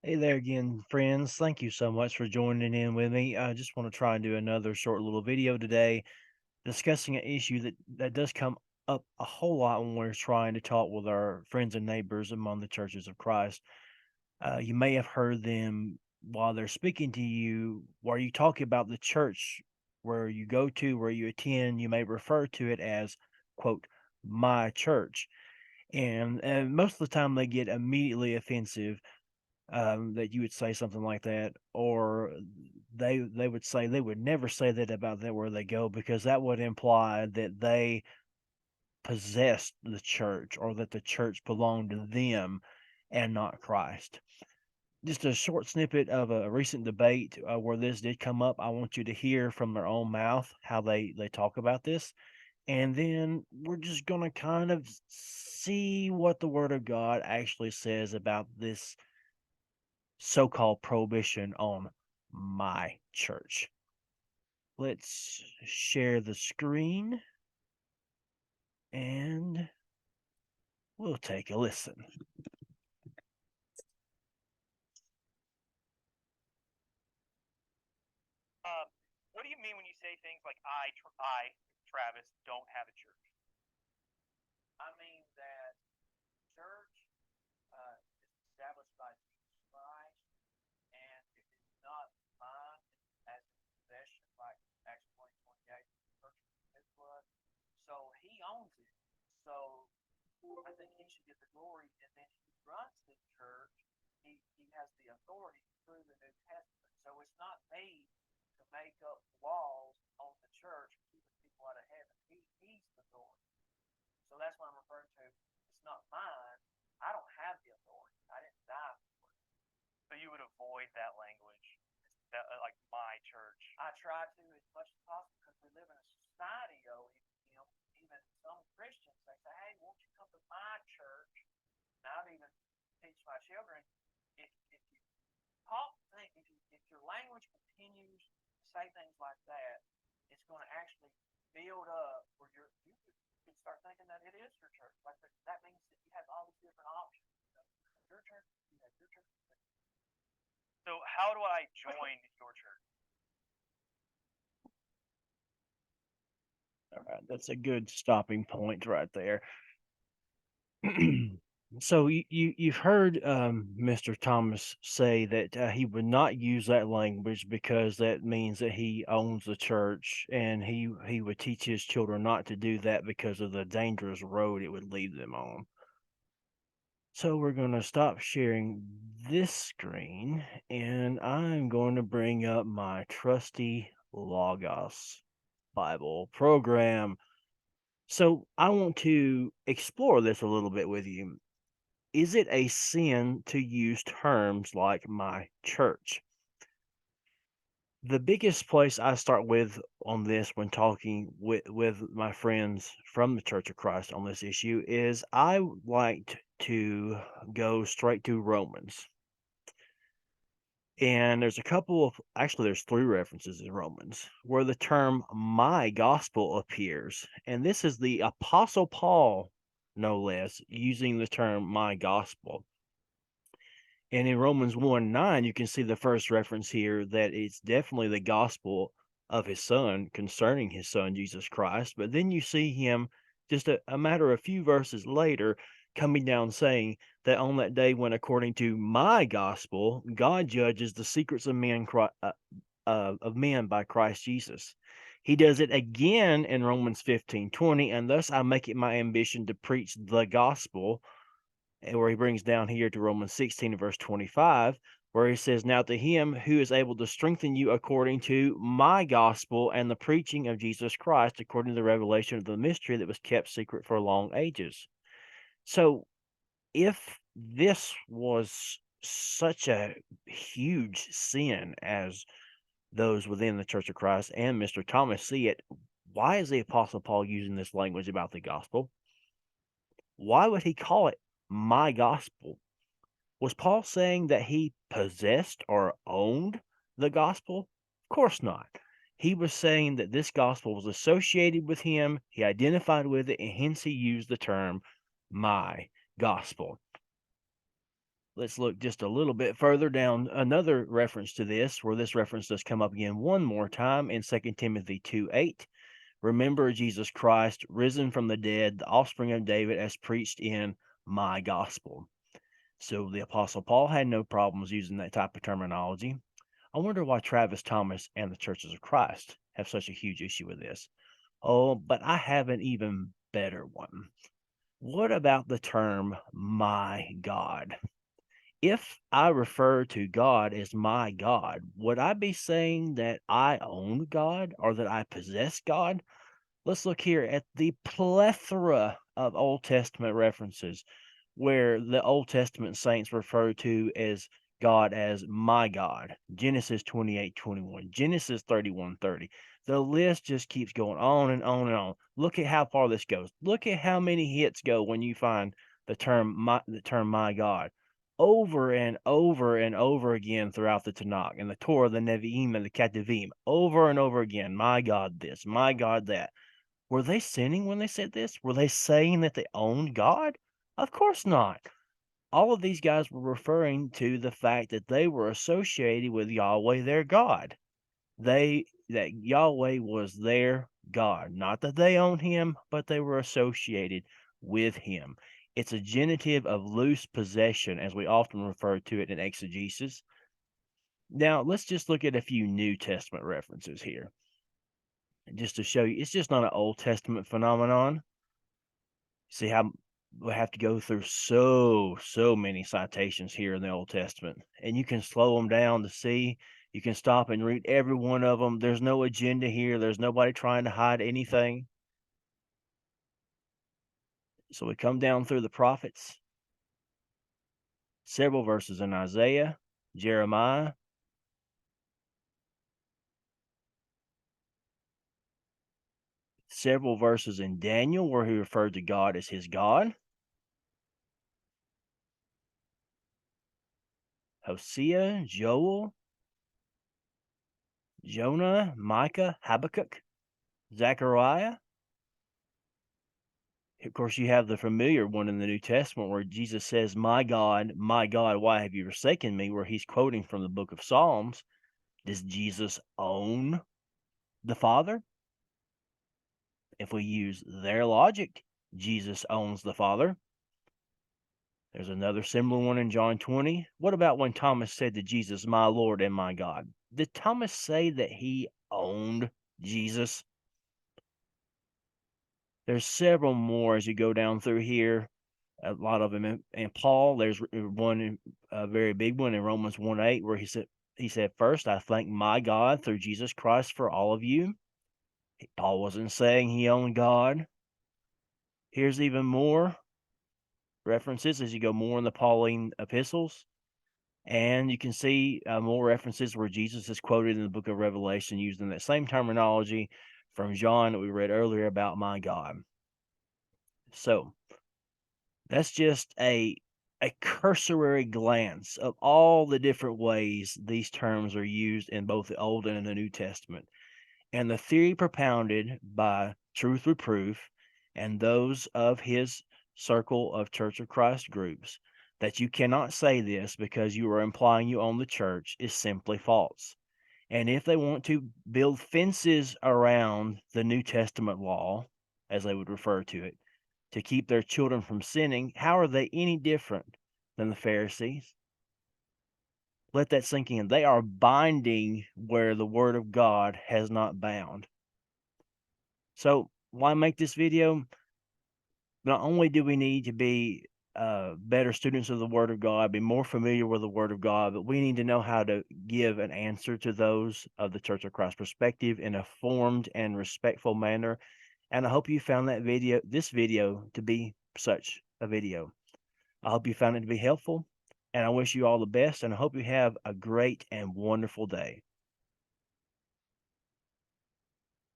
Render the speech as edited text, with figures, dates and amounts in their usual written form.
Hey there again, friends. Thank you so much for joining in with me. I just want to try and do another short little video today discussing an issue that does come up a whole lot when we're trying to talk with our friends and neighbors among the churches of Christ. You may have heard them while they're speaking to you, while you talk about the church where you go to, where you attend, you may refer to it as, quote, my church. And most of the time they get immediately offensive that you would say something like that, or they would say they would never say that about that where they go because that would imply that they possessed the church or that the church belonged to them and not Christ. Just a short snippet of a recent debate where this did come up. I want you to hear from their own mouth how they talk about this, and then we're just going to kind of see what the Word of God actually says about this so-called prohibition on my church. Let's share the screen and we'll take a listen. Um, what do you mean when you say things like I, Travis, don't have a church? I mean that church is established by Jesus Christ, and it is not mine as a possession, like Acts 20:28, purchased with his blood. So he owns it. So I think he should get the glory, and then he runs the church. He has the authority through the New Testament. So it's not me to make up laws on the church keeping people out of heaven. He's the authority. So that's what I'm referring to. It's not mine. I don't have the authority. I didn't die for it. So you would avoid that language, like my church. I try to as much as possible because we live in a society, though. Even some Christians they say, "Hey, won't you come to my church?" And I've even teach my children if you if your language continues to say things like that, it's going to actually build up where you can start thinking that it is your church. Like that means that you have all these different options. Your church, you have your church. So how do I join your church? All right, that's a good stopping point right there. So you've heard Mr. Thomas say that he would not use that language because that means that he owns the church, and he would teach his children not to do that because of the dangerous road it would lead them on. So we're going to stop sharing this screen, and I'm going to bring up my trusty Logos Bible program. So I want to explore this a little bit with you. Is it a sin to use terms like my church? The biggest place I start with on this when talking with my friends from the Church of Christ on this issue is I like to go straight to Romans. And there's a couple of actually there's three references in Romans where the term my gospel appears. And this is the apostle Paul, no less, using the term my gospel. And in Romans 1:9, you can see the first reference here that it's definitely the gospel of his son concerning his son, Jesus Christ. But then you see him just a matter of a few verses later coming down saying that on that day when, according to my gospel, God judges the secrets of men by Christ Jesus. He does it again in Romans 15:20, and thus I make it my ambition to preach the gospel, and where he brings down here to Romans 16 verse 25, where he says, now to him who is able to strengthen you according to my gospel and the preaching of Jesus Christ, according to the revelation of the mystery that was kept secret for long ages. So if this was such a huge sin as those within the Church of Christ and Mr. Thomas see it, why is the Apostle Paul using this language about the gospel? Why would he call it my gospel? Was Paul saying that he possessed or owned the gospel? Of course not. He was saying that this gospel was associated with him, he identified with it, and hence he used the term my gospel. Let's look just a little bit further down another reference to this, where this reference does come up again one more time in 2 Timothy 2:8. Remember Jesus Christ, risen from the dead, the offspring of David, as preached in my gospel. So the Apostle Paul had no problems using that type of terminology. I wonder why Travis Thomas and the Churches of Christ have such a huge issue with this. Oh, but I have an even better one. What about the term my God? If I refer to God as my God, would I be saying that I own God or that I possess God? Let's look here at the plethora of Old Testament references where the Old Testament saints refer to as God as my God. Genesis 28:21, Genesis 31:30. The list just keeps going on and on and on. Look at how far this goes. Look at how many hits go when you find the term my God over and over and over again throughout the Tanakh and the Torah, the Nevi'im, and the Ketuvim, over and over again. My God, this, my God, that. Were they sinning when they said this? Were they saying that they owned God? Of course not. All of these guys were referring to the fact that they were associated with Yahweh, their God. That Yahweh was their God. Not that they owned him, but they were associated with him. It's a genitive of loose possession, as we often refer to it in exegesis. Now, let's just look at a few New Testament references here, just to show you it's just not an Old Testament phenomenon. See how we have to go through so many citations here in the Old Testament, and you can slow them down to see. You can stop and read every one of them. There's no agenda here. There's nobody trying to hide anything. So we come down through the prophets, several verses in Isaiah, Jeremiah, several verses in Daniel where he referred to God as his God. Hosea, Joel, Jonah, Micah, Habakkuk, Zechariah. Of course, you have the familiar one in the New Testament where Jesus says, my God, why have you forsaken me?" where he's quoting from the book of Psalms. Does Jesus own the Father? If we use their logic, Jesus owns the Father. There's another similar one in John 20. What about when Thomas said to Jesus, my Lord and my God? Did Thomas say that he owned Jesus? There's several more as you go down through here. A lot of them in Paul. There's one, a very big one in Romans 1:8, where he said, first, I thank my God through Jesus Christ for all of you. Paul wasn't saying he owned God. Here's even more references as you go more in the Pauline epistles. And you can see more references where Jesus is quoted in the book of Revelation using that same terminology from John that we read earlier about my God. So that's just a cursory glance of all the different ways these terms are used in both the Old and in the New Testament. And the theory propounded by Truth Reproof and those of his circle of Church of Christ groups, that you cannot say this because you are implying you own the church, is simply false. And if they want to build fences around the New Testament law, as they would refer to it, to keep their children from sinning, how are they any different than the Pharisees? Let that sink in. They are binding where the word of God has not bound. So why make this video? Not only do we need to be better students of the word of God, be more familiar with the word of God, but we need to know how to give an answer to those of the Church of Christ perspective in a formed and respectful manner. And I hope you found this video to be such a video. I hope you found it to be helpful, and I wish you all the best, and I hope you have a great and wonderful day.